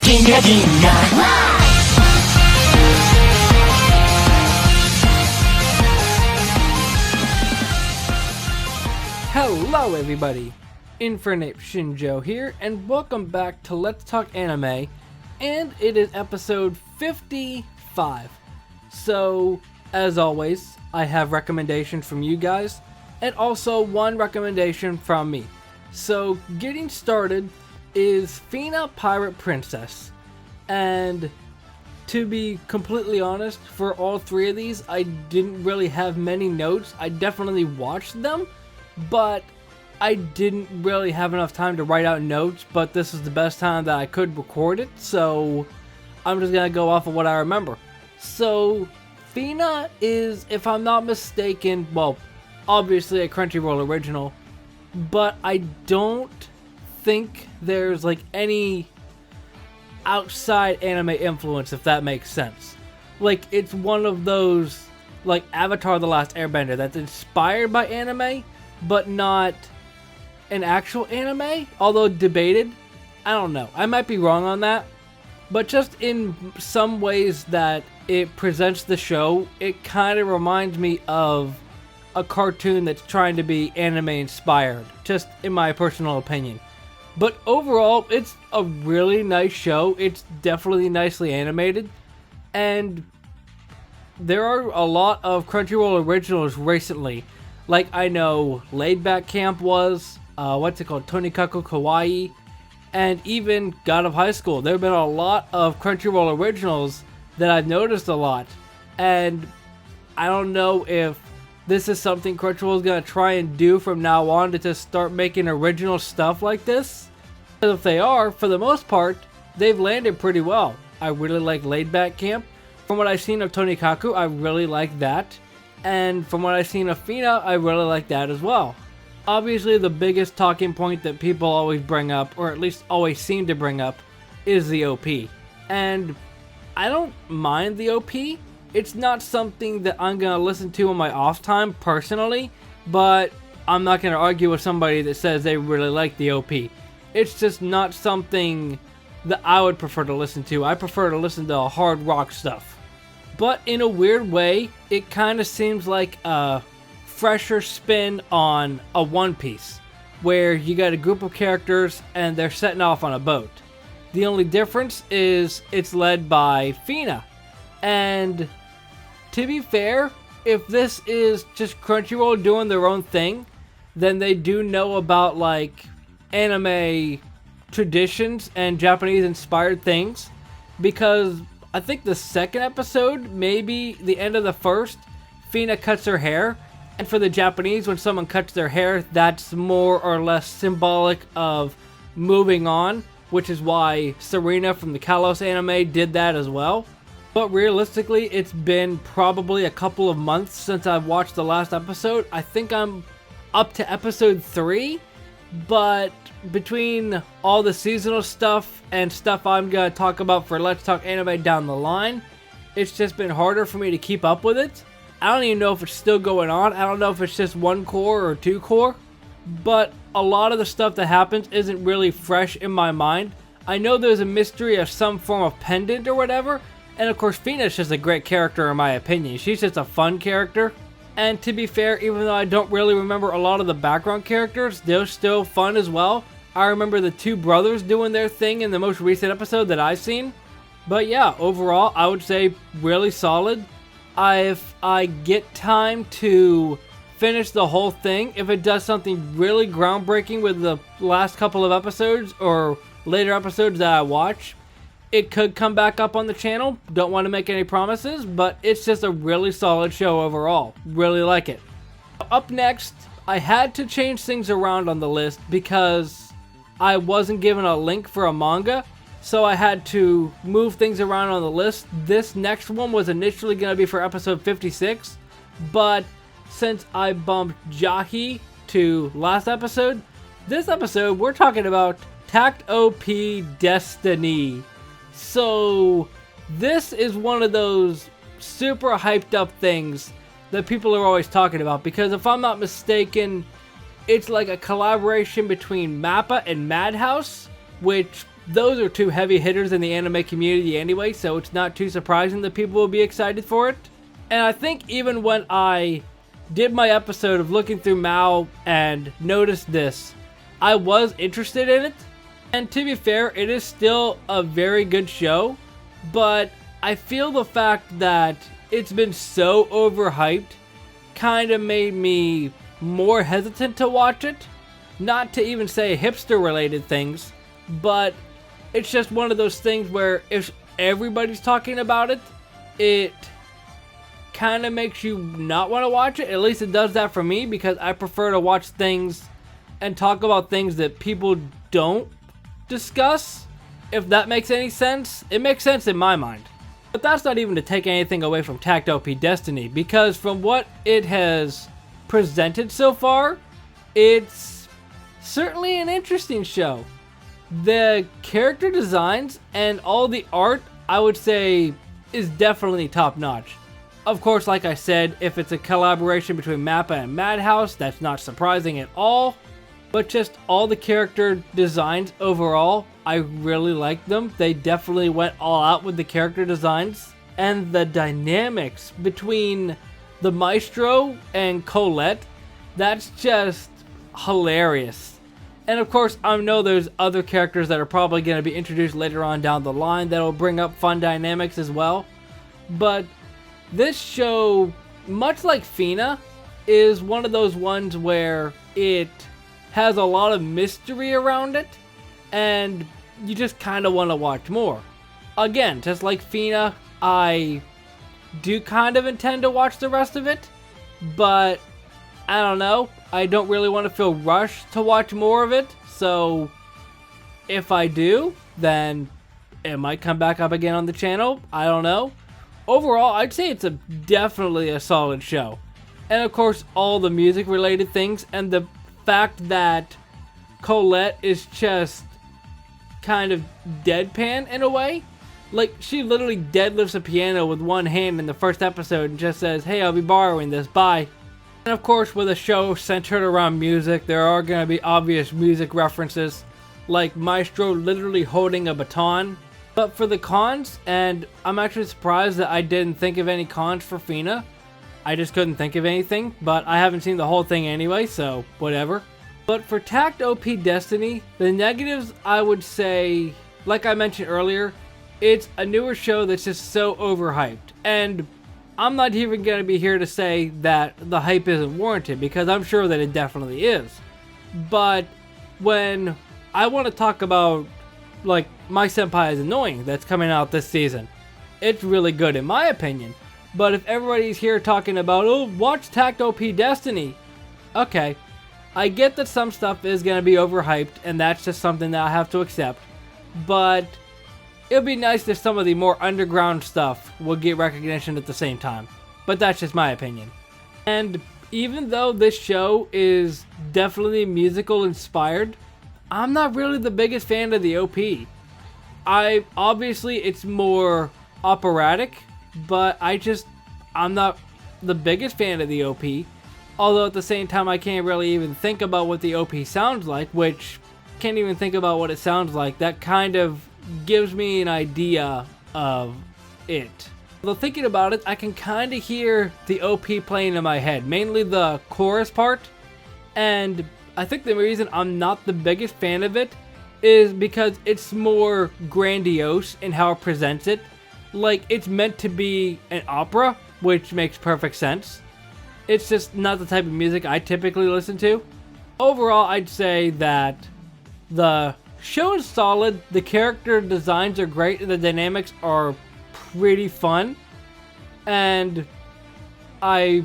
Ginga ginga. Hello everybody, Infinite Shinjo here, and welcome back to Let's Talk Anime, and it is episode 55. So, as always, I have recommendations from you guys, and also one recommendation from me. So, getting started is Fena Pirate Princess, and to be completely honest, for all three of these, I didn't really have many notes. I definitely watched them, but I didn't really have enough time to write out notes, but this is the best time that I could record it, so I'm just gonna go off of what I remember. So, Fena is, if I'm not mistaken, well, obviously a Crunchyroll original, but I don't think there's like any outside anime influence, if that makes sense. Like, it's one of those, like Avatar: The Last Airbender, that's inspired by anime, but not an actual anime, although debated. I don't know. I might be wrong on that. But just in some ways that it presents the show, it kind of reminds me of a cartoon that's trying to be anime inspired, just in my personal opinion. But overall, it's a really nice show. It's definitely nicely animated. And there are a lot of Crunchyroll originals recently. Like, I know Laid Back Camp was, Tonikaku Kawaii, and even God of High School. There have been a lot of Crunchyroll originals that I've noticed a lot, and I don't know if this is something Crunchyroll is going to try and do from now on, to just start making original stuff like this. Because if they are, for the most part, they've landed pretty well. I really like Laid Back Camp. From what I've seen of Tonikaku, I really like that. And from what I've seen of Fena, I really like that as well. Obviously, the biggest talking point that people always bring up, or at least always seem to bring up, is the OP. And I don't mind the OP. It's not something that I'm going to listen to on my off time, personally, but I'm not going to argue with somebody that says they really like the OP. It's just not something that I would prefer to listen to. I prefer to listen to hard rock stuff. But in a weird way, it kind of seems like a fresher spin on a One Piece, where you got a group of characters and they're setting off on a boat. The only difference is it's led by Fena. And to be fair, if this is just Crunchyroll doing their own thing, then they do know about like anime traditions and Japanese inspired things, because I think the second episode, maybe the end of the first, Fena cuts her hair. And for the Japanese, when someone cuts their hair, that's more or less symbolic of moving on, which is why Serena from the Kalos anime did that as well. But realistically, it's been probably a couple of months since I've watched the last episode. I think I'm up to episode 3, but between all the seasonal stuff and stuff I'm going to talk about for Let's Talk Anime down the line, it's just been harder for me to keep up with it. I don't even know if it's still going on. I don't know if it's just 1 core or 2 core, but a lot of the stuff that happens isn't really fresh in my mind. I know there's a mystery of some form of pendant or whatever, and of course Fena's just a great character in my opinion. She's just a fun character. And to be fair, even though I don't really remember a lot of the background characters, they're still fun as well. I remember the 2 brothers doing their thing in the most recent episode that I've seen. But yeah, overall, I would say really solid. If I get time to finish the whole thing, if it does something really groundbreaking with the last couple of episodes or later episodes that I watch, it could come back up on the channel. Don't want to make any promises, but it's just a really solid show overall. Really like it. Up next, I had to change things around on the list because I wasn't given a link for a manga, so I had to move things around on the list. This next one was initially going to be for episode 56, but since I bumped Jahi to last episode, this episode we're talking about Takt OP Destiny. So this is one of those super hyped up things that people are always talking about, because if I'm not mistaken, it's like a collaboration between Mappa and Madhouse, which those are two heavy hitters in the anime community anyway, so it's not too surprising that people will be excited for it. And I think even when I did my episode of looking through Mao and noticed this, I was interested in it. And to be fair, it is still a very good show, but I feel the fact that it's been so overhyped kind of made me more hesitant to watch it. Not to even say hipster related things, but it's just one of those things where if everybody's talking about it, it kind of makes you not want to watch it. At least it does that for me, because I prefer to watch things and talk about things that people don't discuss. If that makes any sense. It makes sense in my mind. But that's not even to take anything away from Takt OP Destiny, because from what it has presented so far, it's certainly an interesting show. The character designs and all the art, I would say, is definitely top notch. Of course, like I said, if it's a collaboration between Mappa and Madhouse, that's not surprising at all. But just all the character designs overall, I really like them. They definitely went all out with the character designs. And the dynamics between the Maestro and Colette, that's just hilarious. And of course, I know there's other characters that are probably going to be introduced later on down the line that'll bring up fun dynamics as well. But this show, much like Fena, is one of those ones where it has a lot of mystery around it, and you just kind of want to watch more. Again, just like Fena, I do kind of intend to watch the rest of it, but I don't know. I don't really want to feel rushed to watch more of it, so if I do, then it might come back up again on the channel. I don't know. Overall, I'd say it's definitely a solid show. And of course, all the music related things, and the fact that Colette is just kind of deadpan in a way. Like, she literally deadlifts a piano with one hand in the first episode and just says, "Hey, I'll be borrowing this, bye." And of course, with a show centered around music, there are going to be obvious music references, like Maestro literally holding a baton. But for the cons, and I'm actually surprised that I didn't think of any cons for Fena. I just couldn't think of anything, but I haven't seen the whole thing anyway, so whatever. But for Takt OP Destiny, the negatives, I would say, like I mentioned earlier, it's a newer show that's just so overhyped. And I'm not even going to be here to say that the hype isn't warranted, because I'm sure that it definitely is. But when I want to talk about, like, My Senpai is Annoying that's coming out this season, it's really good in my opinion. But if everybody's here talking about, oh, watch Takt OP Destiny, okay, I get that some stuff is going to be overhyped, and that's just something that I have to accept. But it would be nice if some of the more underground stuff would get recognition at the same time. But that's just my opinion. And even though this show is definitely musical inspired, I'm not really the biggest fan of the OP. Obviously it's more operatic, but I'm not the biggest fan of the OP. Although at the same time, I can't really even think about what the OP sounds like, which can't even think about what it sounds like. That kind of gives me an idea of it. Although thinking about it, I can kind of hear the OP playing in my head, mainly the chorus part. And I think the reason I'm not the biggest fan of it is because it's more grandiose in how it presents it. Like, it's meant to be an opera, which makes perfect sense. It's just not the type of music I typically listen to. Overall, I'd say that the show is solid, the character designs are great, and the dynamics are pretty fun. And I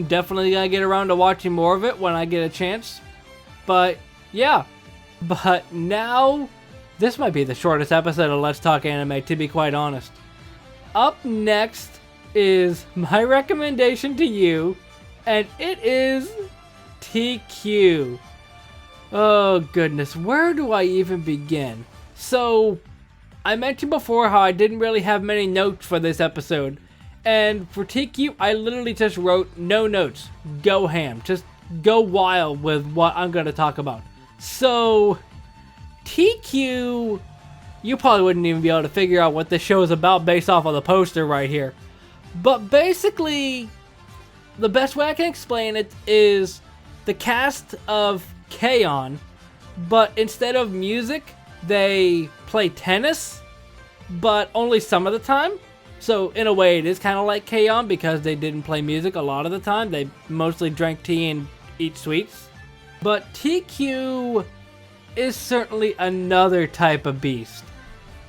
definitely gonna get around to watching more of it when I get a chance. But yeah, but now this might be the shortest episode of Let's Talk Anime, to be quite honest. Up next is my recommendation to you, and it is Teekyu. Oh goodness, where do I even begin? So, I mentioned before how I didn't really have many notes for this episode, and for Teekyu, I literally just wrote no notes. Go ham. Just go wild with what I'm going to talk about. So, Teekyu you probably wouldn't even be able to figure out what this show is about based off of the poster right here. But basically, the best way I can explain it is the cast of K-On!, but instead of music, they play tennis, but only some of the time. So in a way, it is kind of like K-On! Because they didn't play music a lot of the time. They mostly drank tea and eat sweets. But Teekyu is certainly another type of beast.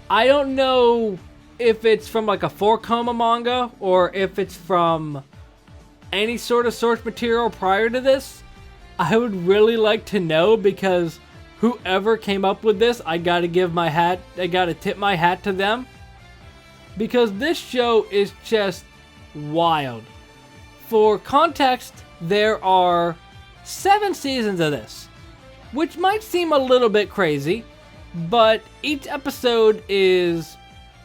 I don't know if it's from like a 4-koma manga or if it's from any sort of source material prior to this. I would really like to know, because whoever came up with this, I gotta tip my hat to them. Because this show is just wild. For context, there are 7 seasons of this, which might seem a little bit crazy, but each episode is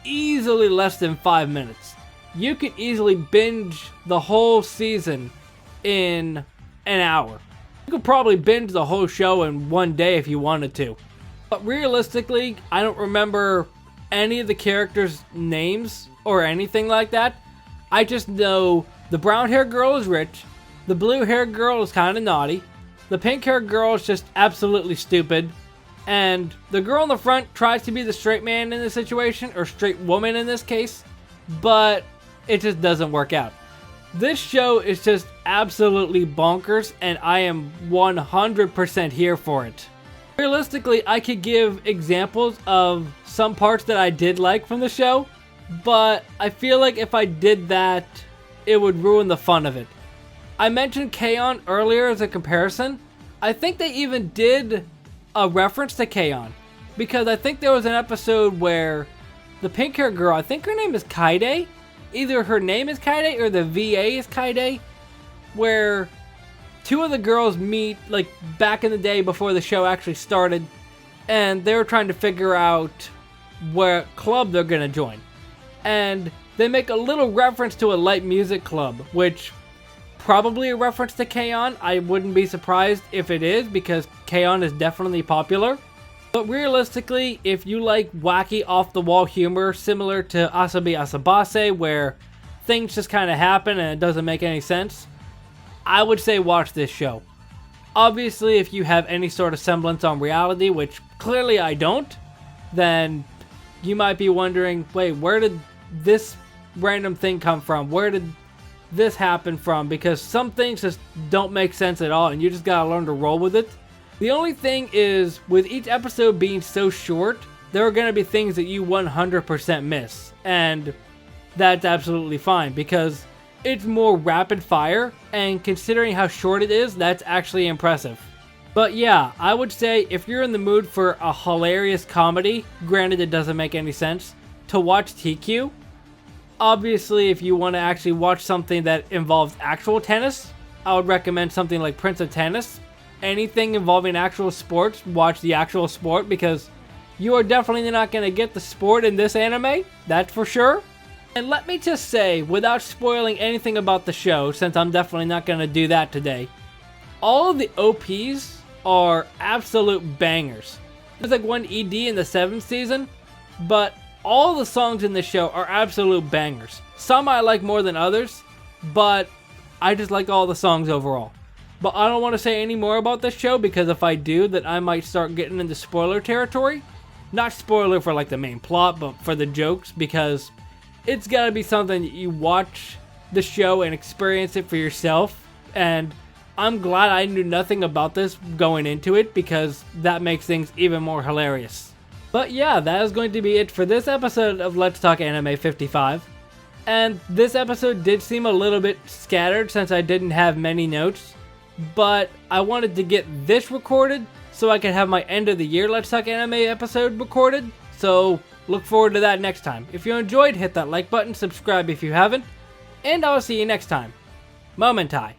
easily less than 5 minutes. You can easily binge the whole season in an hour. You could probably binge the whole show in one day if you wanted to. But realistically, I don't remember any of the characters' names or anything like that. I just know the brown-haired girl is rich, the blue-haired girl is kind of naughty, the pink-haired girl is just absolutely stupid, and the girl in the front tries to be the straight man in this situation, or straight woman in this case, but it just doesn't work out. This show is just absolutely bonkers, and I am 100% here for it. Realistically, I could give examples of some parts that I did like from the show, but I feel like if I did that, it would ruin the fun of it. I mentioned K-On! Earlier as a comparison. I think they even did a reference to K-On!, because I think there was an episode where the pink-haired girl, I think her name is Kaide, either her name is Kaide or the VA is Kaide, where two of the girls meet like back in the day before the show actually started, and they were trying to figure out what club they're gonna join. And they make a little reference to a light music club, which probably a reference to K-On! I wouldn't be surprised if it is, because K-On! Is definitely popular. But realistically, if you like wacky off-the-wall humor similar to Asabi Asabase, where things just kind of happen and it doesn't make any sense, I would say watch this show. Obviously, if you have any sort of semblance on reality, which clearly I don't, then you might be wondering, wait, where did this random thing come from? Where did this happen from? Because some things just don't make sense at all, and you just gotta learn to roll with it. The only thing is, with each episode being so short, there are going to be things that you 100% miss. And that's absolutely fine, because it's more rapid fire, and considering how short it is, that's actually impressive. But yeah, I would say if you're in the mood for a hilarious comedy, granted it doesn't make any sense, to watch Teekyu. Obviously, if you want to actually watch something that involves actual tennis, I would recommend something like Prince of Tennis. Anything involving actual sports, watch the actual sport, because you are definitely not going to get the sport in this anime, that's for sure. And let me just say, without spoiling anything about the show, since I'm definitely not going to do that today, all of the OPs are absolute bangers. There's like one ED in the 7th season, but all the songs in the show are absolute bangers. Some I like more than others, but I just like all the songs overall. But I don't want to say any more about this show, because if I do, then I might start getting into spoiler territory. Not spoiler for like the main plot, but for the jokes, because it's gotta be something that you watch the show and experience it for yourself. And I'm glad I knew nothing about this going into it, because that makes things even more hilarious. But yeah, that is going to be it for this episode of Let's Talk Anime 55. And this episode did seem a little bit scattered since I didn't have many notes. But I wanted to get this recorded so I could have my end of the year Let's Talk Anime episode recorded. So look forward to that next time. If you enjoyed, hit that like button, subscribe if you haven't, and I'll see you next time. Momentai.